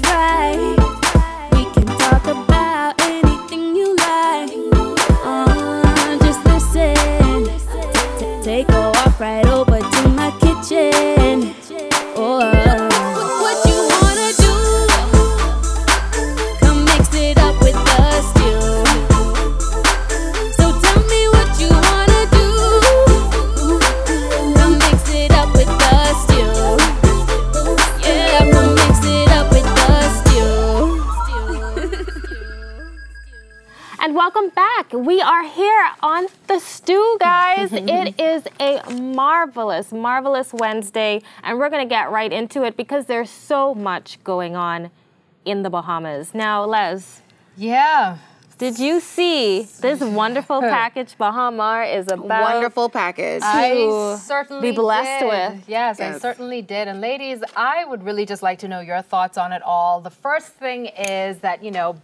right. We can talk about anything you like. Just listen. Take a walk right over to my kitchen. What you wanna do? Come mix it up with the stew. So tell me what you wanna do. Come mix it up with the stew. Yeah, come mix it up with the stew. And welcome back. We are here on the stew, guys. It is a marvelous, marvelous Wednesday, and we're going to get right into it because there's so much going on in the Bahamas. Now, Les. Yeah. Did you see this wonderful package Baha Mar is about? Wonderful package. I certainly be blessed did. with. Yes, I certainly did. And ladies, I would really just like to know your thoughts on it all. The first thing is that, you know,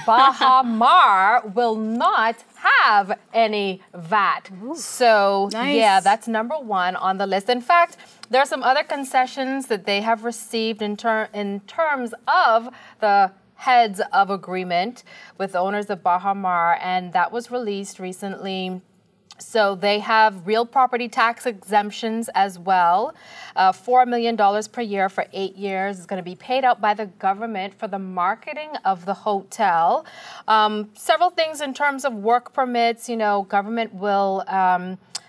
Baha Mar will not have any VAT. So, yeah, that's number one on the list. In fact, there are some other concessions that they have received in terms of the heads of agreement with the owners of Baha Mar, and that was released recently. So they have real property tax exemptions as well. $4 million per year for 8 years is going to be paid out by the government for the marketing of the hotel. Several things in terms of work permits. You know, government will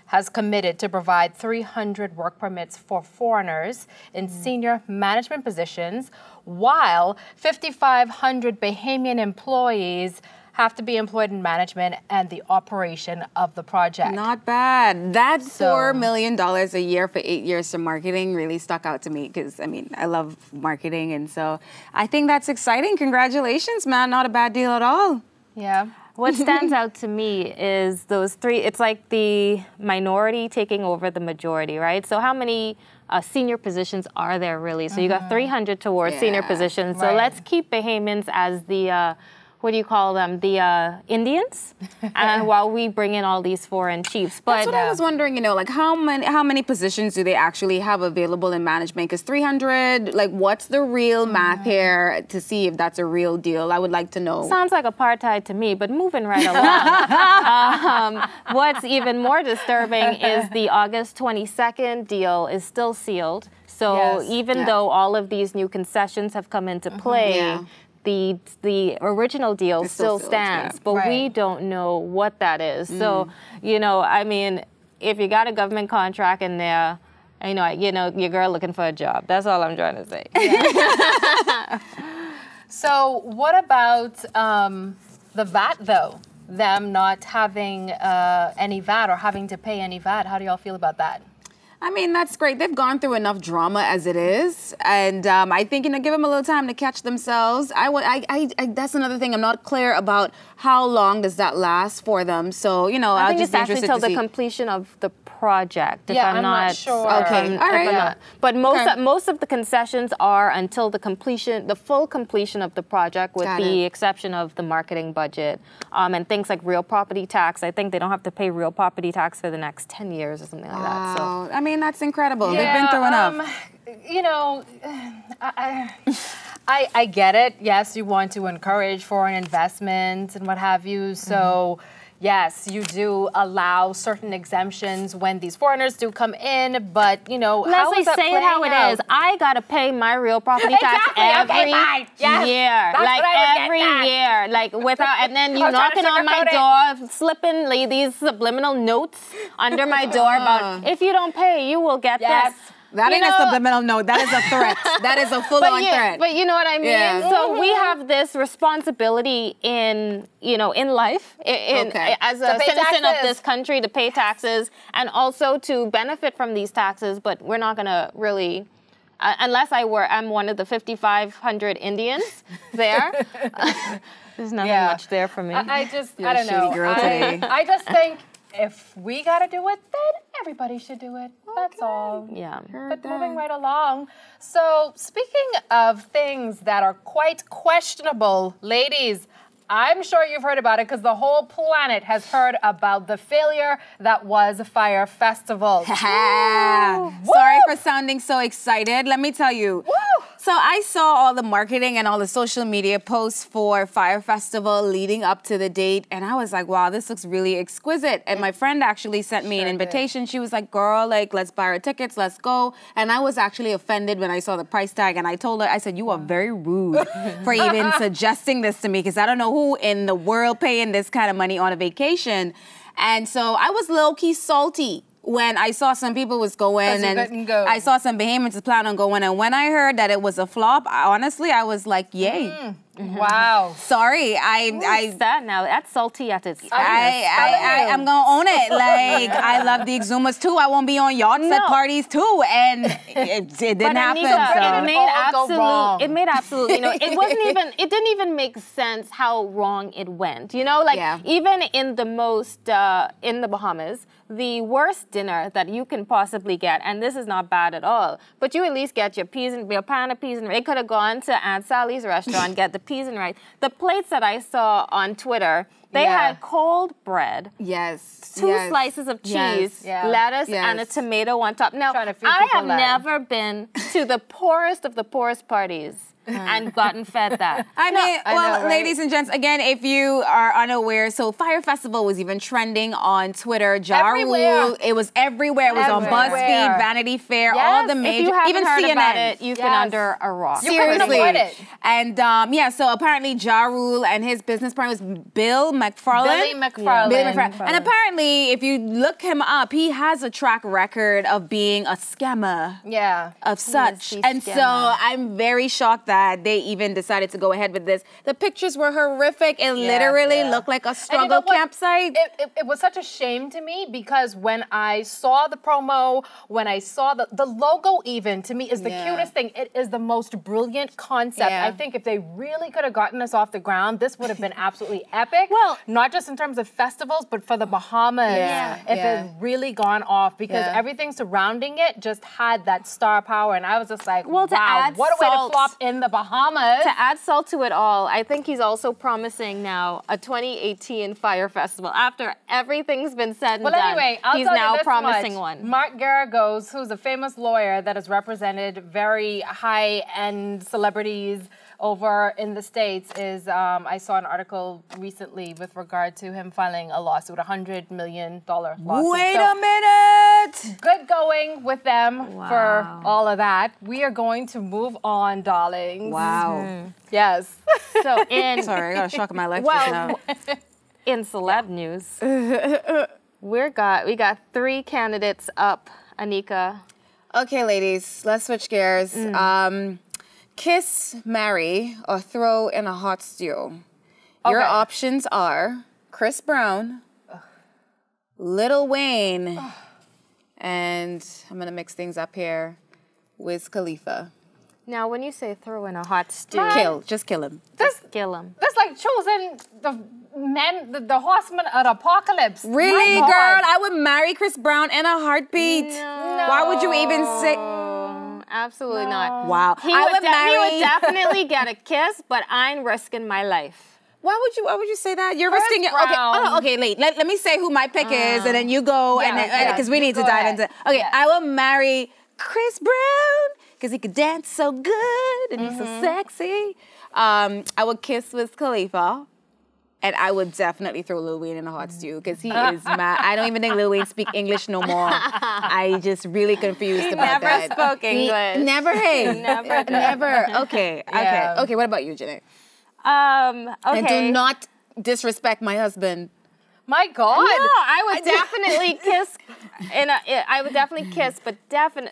has committed to provide 300 work permits for foreigners in senior management positions, while 5,500 Bahamian employees have to be employed in management and the operation of the project. Not bad. That $4 million a year for 8 years to marketing really stuck out to me because, I mean, I love marketing. And so I think that's exciting. Congratulations, man. Not a bad deal at all. Yeah. What stands out to me is those three, it's like the minority taking over the majority, right? So how many senior positions are there really? So you got 300 towards senior positions. So let's keep Bahamians as the what do you call them? The Indians, while we bring in all these foreign chiefs. But that's what I was wondering, you know, like how many positions do they actually have available in management? Because 300, like what's the real math here to see if that's a real deal? I would like to know. Sounds like apartheid to me, but moving right along. What's even more disturbing is the August 22nd deal is still sealed. So even though all of these new concessions have come into play, the original deal still stands, but we don't know what that is. So, you know, I mean, if you got a government contract in there, you know, your girl looking for a job. That's all I'm trying to say. Yeah. So what about the VAT, though? Them not having any VAT or having to pay any VAT. How do y'all feel about that? I mean, that's great. They've gone through enough drama as it is. And I think, you know, give them a little time to catch themselves. That's another thing. I'm not clear about how long does that last for them. So, you know, I think I'll just it's be actually interested till to the see. completion of the project. Yeah, I'm not sure. Okay, all right. But most of the concessions are until the completion, the full completion of the project, with the exception of the marketing budget and things like real property tax. I think they don't have to pay real property tax for the next 10 years or something like that. So I mean, that's incredible. Yeah, they've been through enough. You know, I get it. Yes, you want to encourage foreign investment and what have you. So, yes, you do allow certain exemptions when these foreigners do come in. But, you know, how Leslie, is that say it how it is. I got to pay my real property tax every year. Like every year. Like without, and then you knocking on my door, slipping these subliminal notes under my door about if you don't pay, you will get this. That ain't a subliminal note. That is a threat. That is a full-on threat. But you know what I mean? Yeah. So we have this responsibility in life, as a citizen of this country, to pay taxes and also to benefit from these taxes. But we're not going to really, unless I'm one of the 5,500 Indians there. There's nothing much there for me. I don't know. Girl today. I just think if we got to do it, then everybody should do it. That's all. Yeah. But moving right along. So speaking of things that are quite questionable, ladies, I'm sure you've heard about it because the whole planet has heard about the failure that was Fire Festival. Sorry for sounding so excited. Let me tell you. So I saw all the marketing and all the social media posts for Fire Festival leading up to the date, and I was like, wow, this looks really exquisite. And my friend actually sent me an invitation. She was like, girl, like, let's buy our tickets, let's go. And I was actually offended when I saw the price tag, and I told her, I said, you are very rude for even suggesting this to me, because I don't know who in the world paying this kind of money on a vacation. And so I was low-key salty when I saw some people was going, and I saw some Bahamians plan on going, and when I heard that it was a flop, honestly, I was like, yay. Wow. Sorry, What's that now? That's salty at its finest. I'm gonna own it. Like, I love the Exumas too. I won't be on yachts at parties too, and it didn't happen. It made absolutely, you know, it didn't even make sense how wrong it went. You know, like even in the most in the Bahamas, the worst dinner that you can possibly get, and this is not bad at all, but you at least get your pan of peas and rice. It could have gone to Aunt Sally's restaurant, get the peas and rice. The plates that I saw on Twitter, they had cold bread. Yes. Two slices of cheese, lettuce, and a tomato on top. Now, I have never been to the poorest of the poorest parties and gotten fed that. I mean, ladies and gents, again, if you are unaware, so Fire Festival was even trending on Twitter. Ja Rule, it was everywhere. It was on BuzzFeed, Vanity Fair, all the major, even CNN. About it, you've been under a rock. Seriously. You couldn't avoid it. And so apparently Ja Rule and his business partner was Billy McFarland. And apparently, if you look him up, he has a track record of being a scammer. Of such. And so I'm very shocked that they even decided to go ahead with this. The pictures were horrific. It literally looked like a struggle campsite. It was such a shame to me, because when I saw the promo, when I saw the logo even, to me is the cutest thing. It is the most brilliant concept. I think if they really could have gotten us off the ground, this would have been absolutely epic. Well, not just in terms of festivals, but for the Bahamas. If it had really gone off, because everything surrounding it just had that star power. And I was just like, wow, what a way to flop in the Bahamas. To add salt to it all, I think he's also promising now a 2018 Fire Festival. After everything's been said and done, anyway, he's now promising one. Mark Garagos, who's a famous lawyer that has represented very high-end celebrities over in the States, is I saw an article recently with regard to him filing a lawsuit, $100 million lawsuit. Wait a minute! Good going with them for all of that. We are going to move on, darlings. Wow. Yes. So sorry, I got a shock in my life just now. In celeb news, we got 3 candidates up, Anika. Okay, ladies, let's switch gears. Kiss, marry, or throw in a hot stew. Your options are Chris Brown, Lil Wayne, and I'm going to mix things up here, Wiz Khalifa. Now, when you say throw in a hot stew... Just kill him. Kill him. That's like choosing the horseman of the apocalypse. Really, girl? I would marry Chris Brown in a heartbeat. No. Why would you even say... Absolutely not. Wow. He would definitely get a kiss, but I'm risking my life. Why would you say that? You're risking it. Okay, let me say who my pick is, and then you go, because we need to dive into it. Okay, I will marry Chris Brown, because he could dance so good, and he's so sexy. I would kiss Wiz Khalifa. And I would definitely throw Lil Wayne in a hot stew, because he is mad. I don't even think Lil Wayne speak English no more. I just really confused about that. Never spoke English. Never, hey. Never. Okay. What about you, Janae? Okay. And do not disrespect my husband. My God. No, I would definitely kiss. I would definitely kiss, but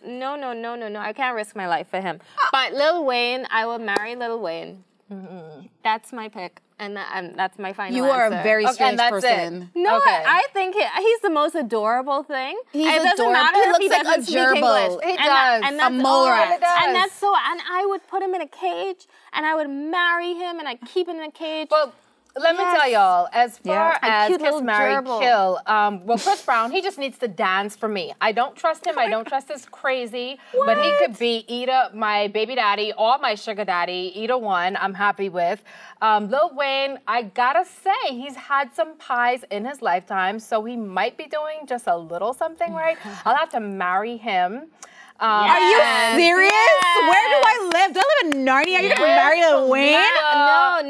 no. I can't risk my life for him. But Lil Wayne, I will marry Lil Wayne. That's my pick. And that's my final answer. You are a very strange person. No, I think he's the most adorable thing. He's it doesn't matter if he doesn't speak English. He does. And that's a mole rat. And that's so. And I would put him in a cage, and I would marry him, and I'd keep him in a cage. Well, let me tell y'all, as far as Kiss, Marry, Kill, well, Chris Brown, he just needs to dance for me. I don't trust him. I don't trust his crazy. But he could be either my baby daddy or my sugar daddy. Either one, I'm happy with. Lil Wayne, I gotta say, he's had some pies in his lifetime, so he might be doing just a little something right. I'll have to marry him. Are you serious? Where do I live? Do I live in Narnia? You're gonna marry Lil Wayne?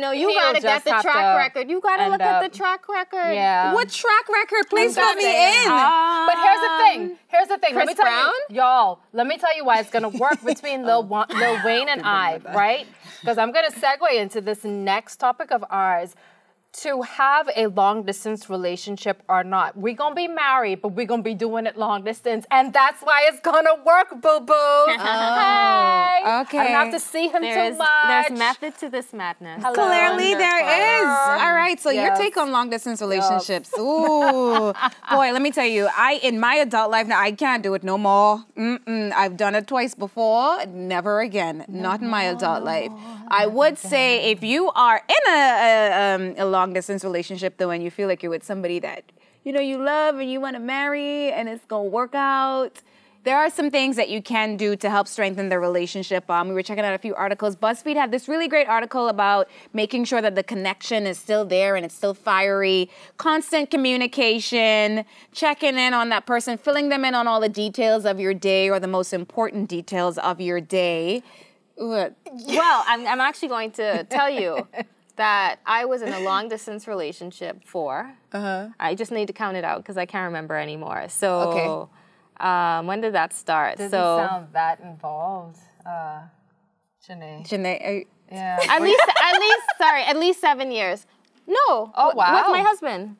No, you gotta get the track record. You gotta look at the track record. Yeah. What track record? Please put me in. But here's the thing. Here's the thing. Chris Brown? Y'all, let me tell you why it's gonna work between Lil Wayne and I, right? Because I'm gonna segue into this next topic of ours. To have a long distance relationship or not, we're gonna be married, but we're gonna be doing it long distance, and that's why it's gonna work, boo boo. Hey, okay. I don't have to see him too much. There's method to this madness. Clearly there is. All right, so your take on long distance relationships. Ooh, boy, let me tell you, in my adult life now, I can't do it no more. I've done it twice before, never again. Not in my adult life. I would say if you are in a long distance relationship though, and you feel like you're with somebody that you love and you want to marry and it's gonna work out, there are some things that you can do to help strengthen the relationship. We were checking out a few articles. BuzzFeed had this really great article about making sure that the connection is still there and it's still fiery. Constant communication, checking in on that person, filling them in on all the details of your day or the most important details of your day. Well, I'm actually going to tell you that I was in a long distance relationship for. I just need to count it out because I can't remember anymore. So, when did that start? Doesn't sound that involved, Janae. Yeah. At least 7 years. No. Oh wow. With my husband.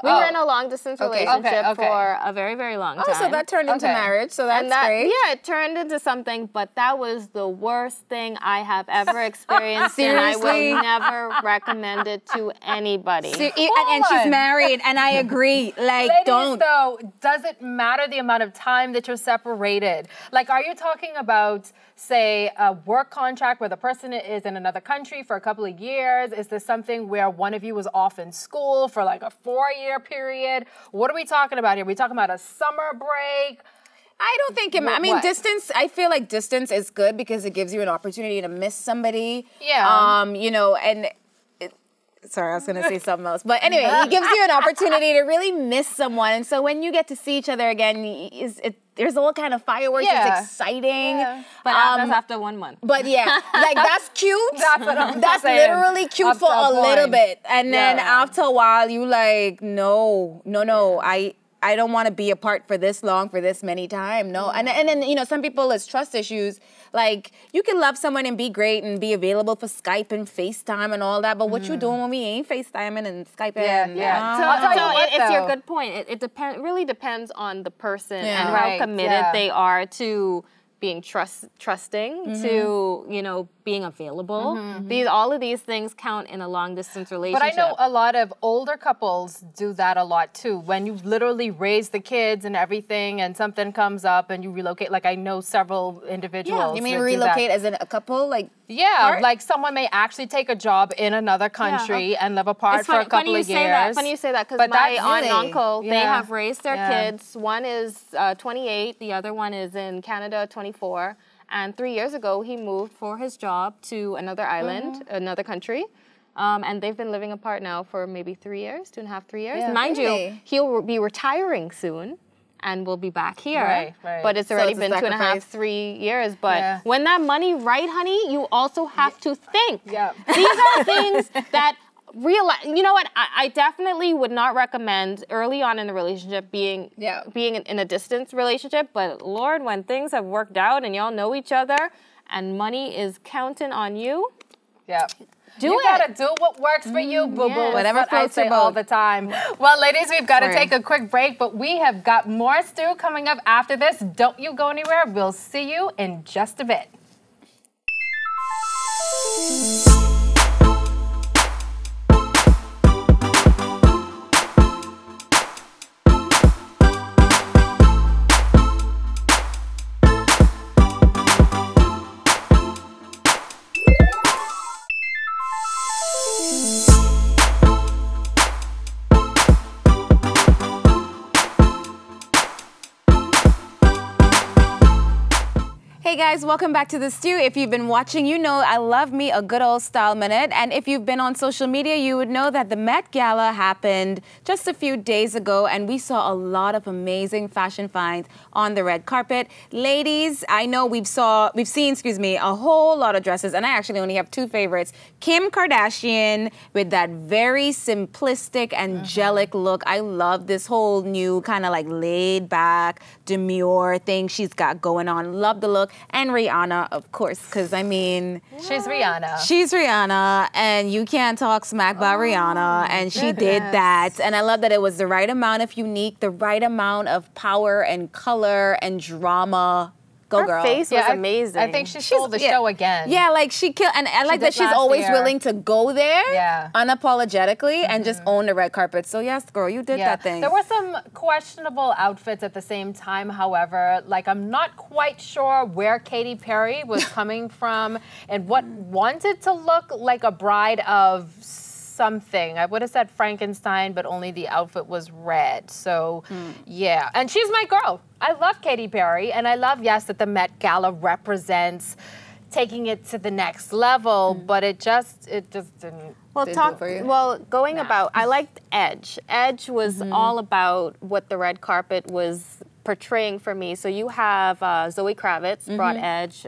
We were in a long distance relationship for a very, very long time. Oh, so that turned into marriage. So that's great. Yeah, it turned into something, but that was the worst thing I have ever experienced. Seriously? And I will never recommend it to anybody. And she's married, and I agree. Like, Ladies, don't. though, does it matter the amount of time that you're separated? Like, are you talking about, say, a work contract where the person is in another country for a couple of years? Is this something where one of you was off in school for like a 4-year period? What are we talking about here? Are we talking about a summer break? I don't think distance, I feel like distance is good because it gives you an opportunity to miss somebody. Yeah. Sorry, I was going to say something else. But anyway, it gives you an opportunity to really miss someone. And so when you get to see each other again, there's all kind of fireworks. Yeah. It's exciting. But that's after 1 month. But yeah, like that's cute. That's what I'm That's saying. literally cute for a little bit. And then after a while, you like, no, I don't want to be apart for this long, for this many time. No. And then, some people, it's trust issues. Like, you can love someone and be great and be available for Skype and FaceTime and all that. But what you doing when we ain't FaceTiming and Skyping? It's your good point. It really depends on the person and how committed they are to being trusting, to, being available. All of these things count in a long distance relationship. But I know a lot of older couples do that a lot too. When you literally raise the kids and everything and something comes up and you relocate, like I know several individuals. Yeah, you mean relocate as in a couple? Like like someone may actually take a job in another country and live apart for a couple of years. Funny you say that because my aunt and uncle, they have raised their kids. One is 28, the other one is in Canada, 24. And 3 years ago, he moved for his job to another island, another country. And they've been living apart now for maybe 3 years, 2.5, 3 years. Yeah, Mind you, he'll be retiring soon and we'll be back here. Right. But it's already been 2.5, 3 years. But when that money, right, honey, you also have to think. Yeah. These are things that realize, you know what, I definitely would not recommend early on in the relationship being in a distance relationship, but Lord, when things have worked out and y'all know each other and money is counting on you, you gotta do what works for you, boo boo. Whatever I say all the time. Well, ladies, we've got to take a quick break, but we have got more stew coming up after this. Don't you go anywhere. We'll see you in just a bit. Hey guys, welcome back to The Stew. If you've been watching, you know I love me a good old style minute. And if you've been on social media, you would know that the Met Gala happened just a few days ago, and we saw a lot of amazing fashion finds on the red carpet. Ladies, I know we've seen, a whole lot of dresses, and I actually only have two favorites. Kim Kardashian with that very simplistic, angelic look. I love this whole new kind of like laid back, demure thing she's got going on. Love the look. And Rihanna, of course, because I mean... She's Rihanna. She's Rihanna, and you can't talk smack about Rihanna, and she did that. And I love that it was the right amount of unique, the right amount of power and color and drama. Go girl. Her face was amazing. I think she stole the show again. Yeah, like she killed, and I like that she's always willing to go there unapologetically and just own the red carpet. So yes, girl, you did that thing. There were some questionable outfits at the same time, however. Like, I'm not quite sure where Katy Perry was coming from and what wanted to look like a bride of something. I would have said Frankenstein, but only the outfit was red. So, yeah. And she's my girl. I love Katy Perry, and I love, yes, that the Met Gala represents taking it to the next level, but it just didn't. Well, I liked Edge. Edge was all about what the red carpet was portraying for me. So you have Zoe Kravitz brought Edge,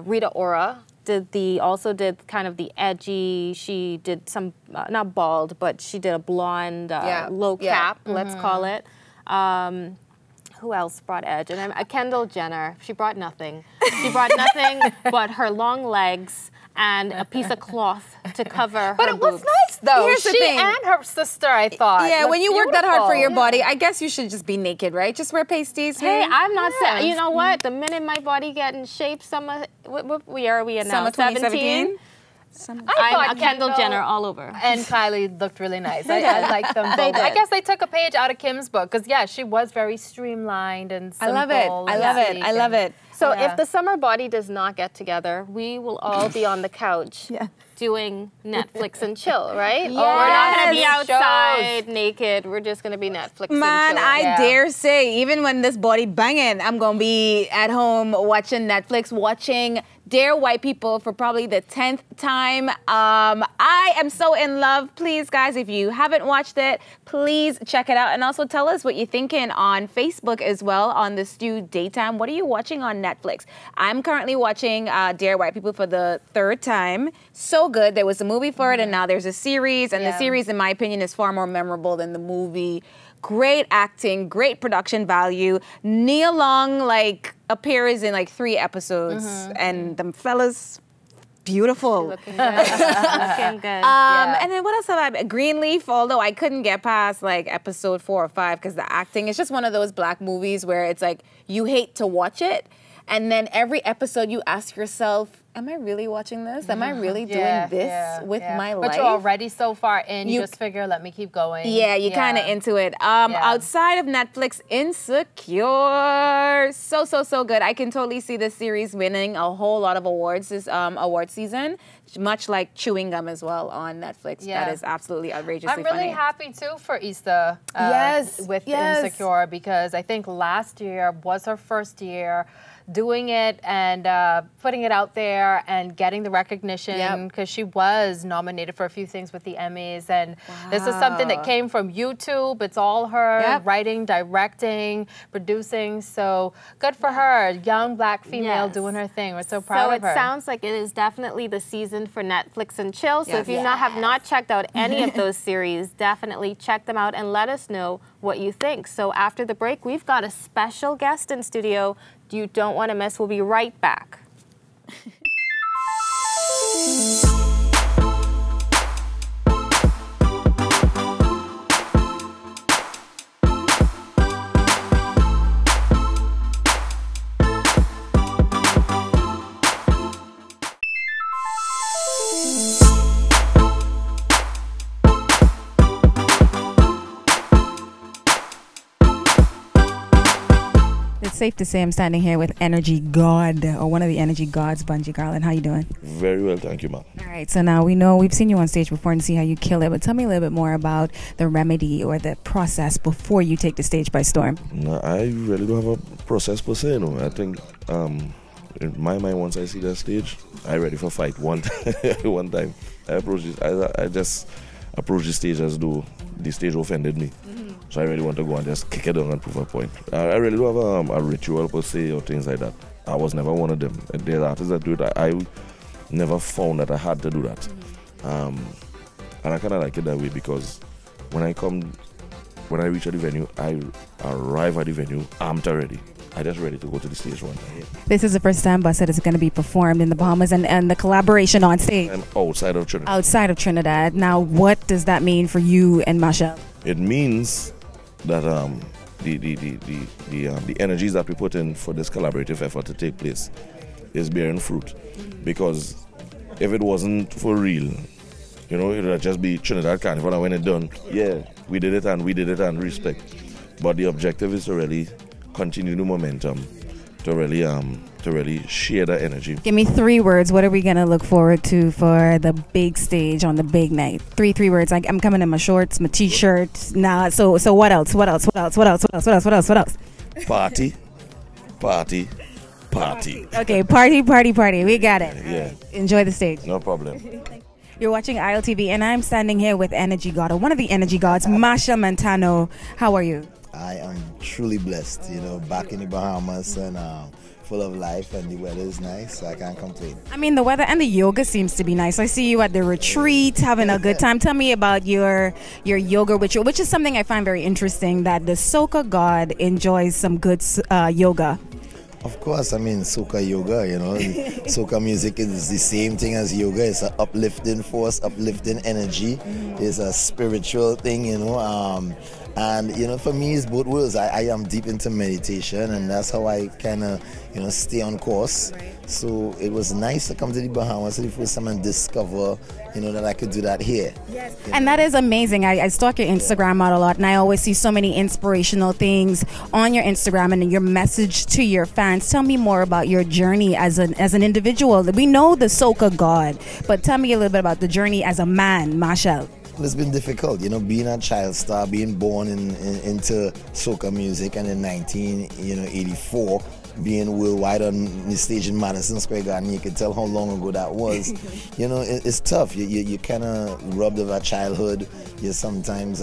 Rita Ora also did kind of the edgy. She did some not bald, but she did a blonde low cap, let's call it. Who else brought Edge? And Kendall Jenner. She brought nothing. She brought nothing but her long legs and a piece of cloth to cover her But it was nice, though. She and her sister, I thought. Yeah, when you work that hard for your body, I guess you should just be naked, right? Just wear pasties. Hey, I'm not saying. You know what? The minute my body get in shape, what are we in now? Summer 2017? I'm Kendall Jenner all over. And Kylie looked really nice. I like them both. I guess they took a page out of Kim's book because, yeah, she was very streamlined and simple. I love it. I love it. I love it. So if the summer body does not get together, we will all be on the couch doing Netflix and chill, right? Yes. We're not going to be outside naked. We're just going to be Netflix and chill. Man, I dare say, even when this body banging, I'm going to be at home watching Netflix, watching Dear White People for probably the 10th time. I am so in love. Please, guys, if you haven't watched it, please check it out. And also tell us what you're thinking on Facebook as well, on the Stew Daytime. What are you watching on Netflix? I'm currently watching Dear White People for the 3rd time. So good. There was a movie for it, and now there's a series. And the series, in my opinion, is far more memorable than the movie. Great acting, great production value. Nia Long, appears in 3 episodes, and them fellas, beautiful. Looking good. Looking good. And then what else have I? Greenleaf, although I couldn't get past episode 4 or 5 because the acting, it's just one of those black movies where it's you hate to watch it, and then every episode you ask yourself, am I really watching this? Am I really doing this with my life? But you're already so far in, you just figure, let me keep going. Yeah, you're kind of into it. Outside of Netflix, Insecure. So good. I can totally see this series winning a whole lot of awards this award season, much like chewing gum as well on Netflix. That is absolutely outrageously funny. I'm really happy, too, for Issa with Insecure, because I think last year was her first year doing it and putting it out there and getting the recognition, because she was nominated for a few things with the Emmys, and this is something that came from YouTube. It's all her writing, directing, producing, so good for her. Young black female doing her thing. We're so proud of her. So it sounds like it is definitely the season for Netflix and chill. So if you have not checked out any of those series, definitely check them out and let us know what you think. So after the break, we've got a special guest in studio you don't want to miss. We'll be right back. Say safe to say I'm standing here with Energy God, or one of the Energy Gods, Bunji Garlin. How you doing? Very well, thank you, ma'am. All right, so now we've seen you on stage before and see how you kill it, but tell me a little bit more about the remedy or the process before you take the stage by storm. No, I really don't have a process per se, no. I think in my mind, once I see that stage, I'm ready for fight one time. I just approach the stage as though the stage offended me. So I really want to go and just kick it down and prove a point. I really don't have a ritual per se or things like that. I was never one of them. There's artists that do it. I never found that I had to do that. And I kind of like it that way because when I reach at the venue, I arrive at the venue, I'm ready. I just ready to go to the stage one time. This is the first time Busset is going to be performed in the Bahamas and the collaboration on stage. I'm outside of Trinidad. Outside of Trinidad. Now, what does that mean for you and Machel? It means that the energies that we put in for this collaborative effort to take place is bearing fruit. Because if it wasn't for real, it would just be Trinidad Carnival, and when it's done, yeah, we did it and respect. But the objective is to really continue the momentum, to really share that energy. Give me 3 words. What are we gonna look forward to for the big stage on the big night? Three words. I'm coming in my shorts, my t-shirt. Nah. So what else? What else? Party. Okay, party. We got it. Yeah. Enjoy the stage. No problem. You're watching ILTV, and I'm standing here with Energy God, or one of the Energy Gods, Machel Montano. How are you? I am truly blessed, back in the Bahamas and full of life, and the weather is nice, so I can't complain. I mean, the weather and the yoga seems to be nice. I see you at the retreat having a good time. Tell me about your yoga ritual, which is something I find very interesting, that the soca god enjoys some good yoga. Of course, I mean, soca yoga, soca music is the same thing as yoga. It's an uplifting force, uplifting energy. It's a spiritual thing, and for me, it's both worlds. I am deep into meditation, and that's how I kind of, stay on course. Right. So it was nice to come to the Bahamas for the first time and discover, that I could do that here. Yes, and that is amazing. I stalk your Instagram out a lot, and I always see so many inspirational things on your Instagram and your message to your fans. Tell me more about your journey as an individual. We know the soca god, but tell me a little bit about the journey as a man, Machel. It's been difficult, being a child star, being born into soca music, and in 1984, being worldwide on the stage in Madison Square Garden. You can tell how long ago that was. It's tough. You kind of robbed of our childhood. You're sometimes,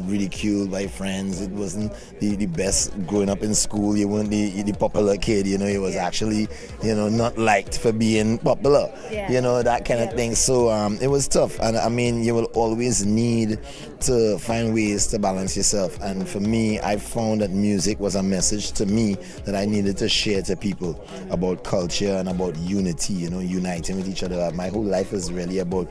ridiculed by friends. It wasn't the best growing up in school. You weren't the popular kid. You was actually, not liked for being popular. Yeah. That kind of thing. So it was tough. And I mean, you will always need to find ways to balance yourself. And for me, I found that music was a message to me that I needed to share to people about culture and about unity, uniting with each other. My whole life is really about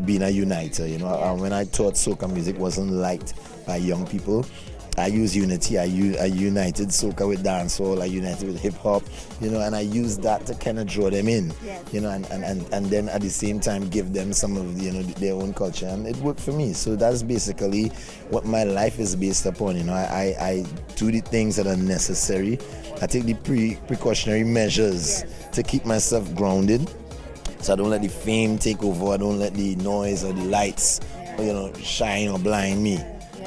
being a uniter, When I thought soca music wasn't liked by young people, I use unity. I united soca with dancehall. I united with hip hop, and I used that to kind of draw them in, and then at the same time give them some of their own culture, and it worked for me. So that's basically what my life is based upon. I do the things that are necessary. I take the precautionary measures to keep myself grounded, so I don't let the fame take over. I don't let the noise or the lights, shine or blind me.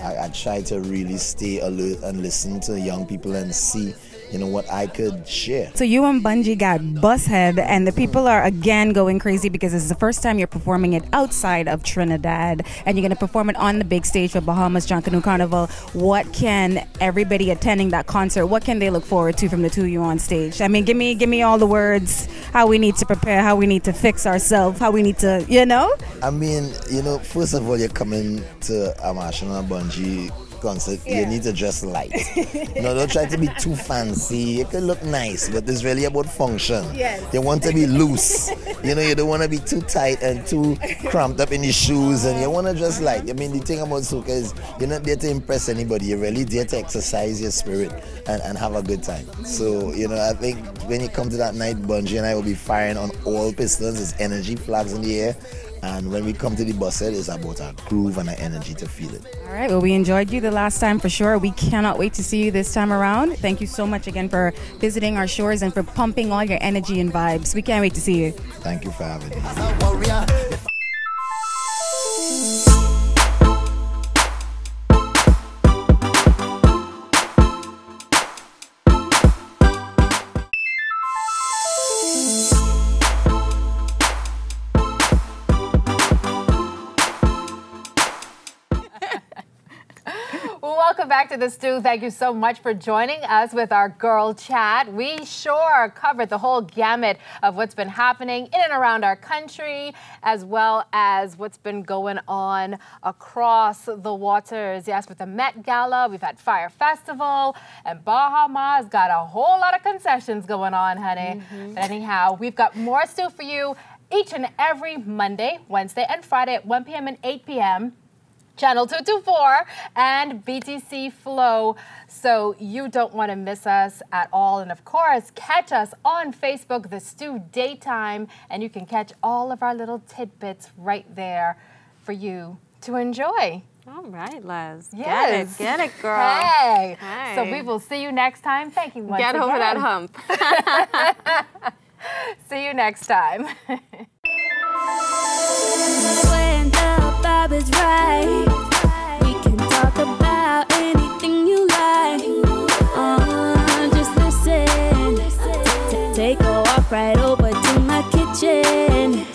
I try to really stay alert and listen to young people and see, what I could share. So you and Bunji got Bushead, and the people are again going crazy because this is the first time you're performing it outside of Trinidad, and you're going to perform it on the big stage for Bahamas Junkanoo Carnival. What can everybody attending that concert, what can they look forward to from the two of you on stage? I mean, give me all the words, how we need to prepare, how we need to fix ourselves, how we need to, I mean, first of all, you're coming to a Machel and Bunji concert, you need to dress light. Don't try to be too fancy. It can look nice, but it's really about function. Yes. You want to be loose. You don't want to be too tight and too cramped up in your shoes, and you want to dress light. I mean, the thing about soca is you're not there to impress anybody. You're really there to exercise your spirit and have a good time. So, I think when you come to that night, Bunji and I will be firing on all pistons. There's energy, flags in the air. And when we come to the bus, it's about a groove and an energy to feel it. All right, well, we enjoyed you the last time for sure. We cannot wait to see you this time around. Thank you so much again for visiting our shores and for pumping all your energy and vibes. We can't wait to see you. Thank you for having me. Welcome back to the Stew. Thank you so much for joining us with our girl chat. We sure covered the whole gamut of what's been happening in and around our country, as well as what's been going on across the waters. Yes, with the Met Gala, we've had Fire Festival, and Baha Mar's got a whole lot of concessions going on, honey. But anyhow, we've got more Stew for you each and every Monday, Wednesday, and Friday at 1 p.m. and 8 p.m. Channel 224 and BTC Flow, so you don't want to miss us at all. And of course, catch us on Facebook, The Stew Daytime, and you can catch all of our little tidbits right there for you to enjoy. All right, Les. Yes. Get it, girl. Hey. Hey. So we will see you next time. Thank you once again. Get over that hump. See you next time. When the vibe is right, we can talk about anything you like. Just listen. Take a walk right over to my kitchen.